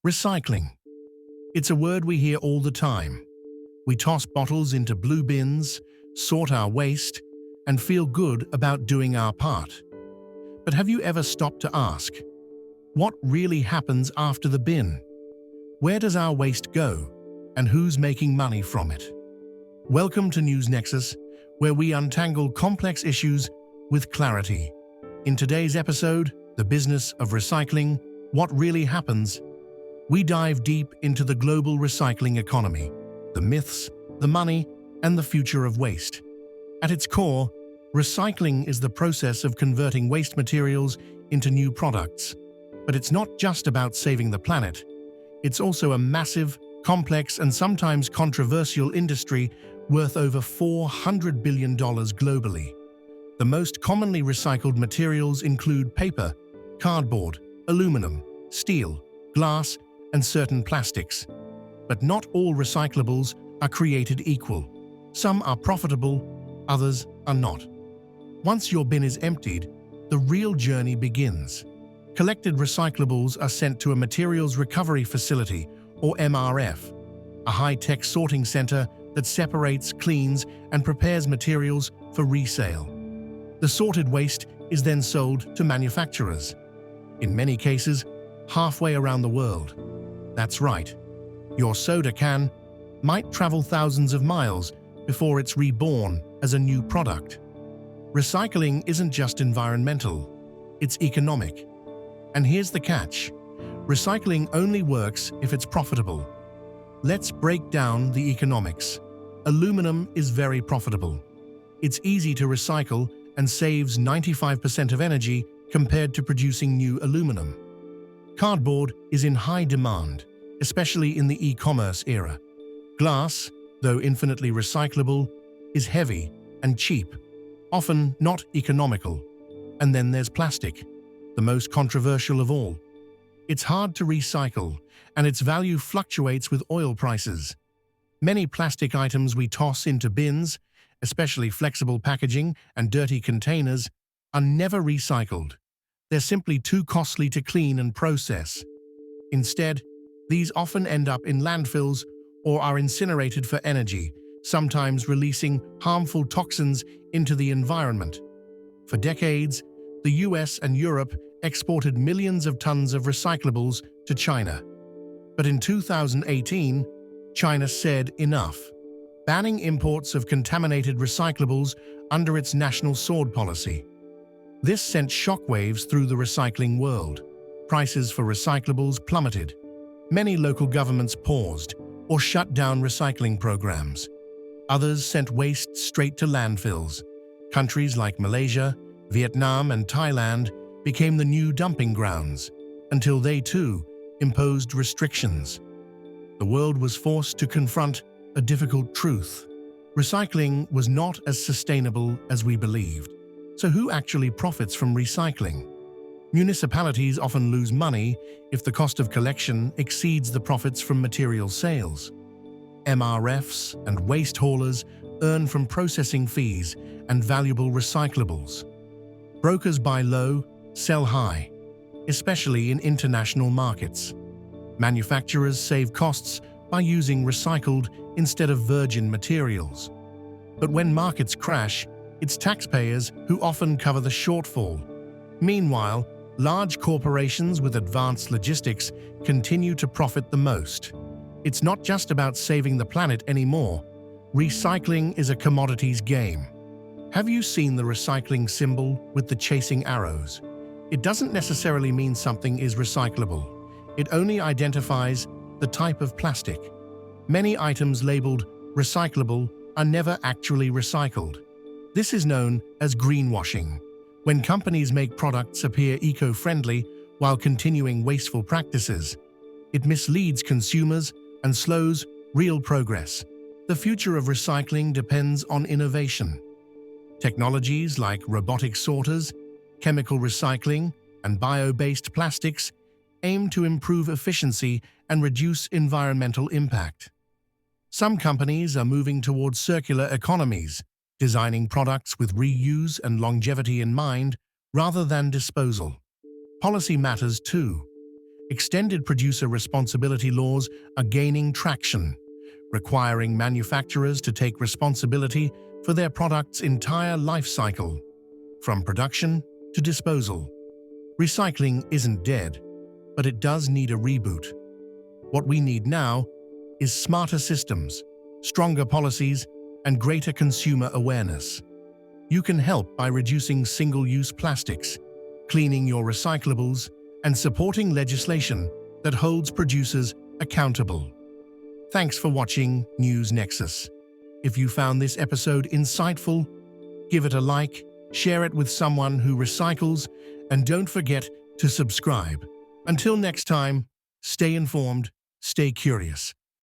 Recycling. It's a word we hear all the time. We toss bottles into blue bins, sort our waste, and feel good about doing our part. But have you ever stopped to ask, what really happens after the bin? Where does our waste go, and who's making money from it? Welcome to Nexus, where we untangle complex issues with clarity. In today's episode, The Business of Recycling, What Really Happens, we dive deep into the global recycling economy, the myths, the money, and the future of waste. At its core, recycling is the process of converting waste materials into new products. But it's not just about saving the planet. It's also a massive, complex, and sometimes controversial industry worth over $400 billion globally. The most commonly recycled materials include paper, cardboard, aluminum, steel, glass, and certain plastics. But not all recyclables are created equal. Some are profitable, others are not. Once your bin is emptied, the real journey begins. Collected recyclables are sent to a materials recovery facility, or MRF, a high-tech sorting center that separates, cleans, and prepares materials for resale. The sorted waste is then sold to manufacturers, in many cases, halfway around the world. That's right. Your soda can might travel thousands of miles before it's reborn as a new product. Recycling isn't just environmental, it's economic. And here's the catch. Recycling only works if it's profitable. Let's break down the economics. Aluminum is very profitable. It's easy to recycle and saves 95% of energy compared to producing new aluminum. Cardboard is in high demand, especially in the e-commerce era. Glass, though infinitely recyclable, is heavy and cheap, often not economical. And then there's plastic, the most controversial of all. It's hard to recycle, and its value fluctuates with oil prices. Many plastic items we toss into bins, especially flexible packaging and dirty containers, are never recycled. They're simply too costly to clean and process. Instead, these often end up in landfills or are incinerated for energy, sometimes releasing harmful toxins into the environment. For decades, the US and Europe exported millions of tons of recyclables to China. But in 2018, China said enough, banning imports of contaminated recyclables under its national sword policy. This sent shockwaves through the recycling world. Prices for recyclables plummeted. Many local governments paused or shut down recycling programs. Others sent waste straight to landfills. Countries like Malaysia, Vietnam, and Thailand became the new dumping grounds, until they too imposed restrictions. The world was forced to confront a difficult truth. Recycling was not as sustainable as we believed. So who actually profits from recycling? Municipalities often lose money if the cost of collection exceeds the profits from material sales. MRFs and waste haulers earn from processing fees and valuable recyclables. Brokers buy low, sell high, especially in international markets. Manufacturers save costs by using recycled instead of virgin materials. But when markets crash, it's taxpayers who often cover the shortfall. Meanwhile, large corporations with advanced logistics continue to profit the most. It's not just about saving the planet anymore. Recycling is a commodities game. Have you seen the recycling symbol with the chasing arrows? It doesn't necessarily mean something is recyclable. It only identifies the type of plastic. Many items labeled recyclable are never actually recycled. This is known as greenwashing, when companies make products appear eco-friendly while continuing wasteful practices. It misleads consumers and slows real progress. The future of recycling depends on innovation. Technologies like robotic sorters, chemical recycling, and bio-based plastics aim to improve efficiency and reduce environmental impact. Some companies are moving towards circular economies, designing products with reuse and longevity in mind rather than disposal. Policy matters too. extended producer responsibility laws are gaining traction, requiring manufacturers to take responsibility for their product's entire life cycle, from production to disposal. Recycling isn't dead, but it does need a reboot. What we need now is smarter systems, stronger policies, and greater consumer awareness. You can help by reducing single-use plastics, cleaning your recyclables, and supporting legislation that holds producers accountable. Thanks for watching News Nexus. If you found this episode insightful, give it a like, share it with someone who recycles, and don't forget to subscribe. Until next time, stay informed, stay curious.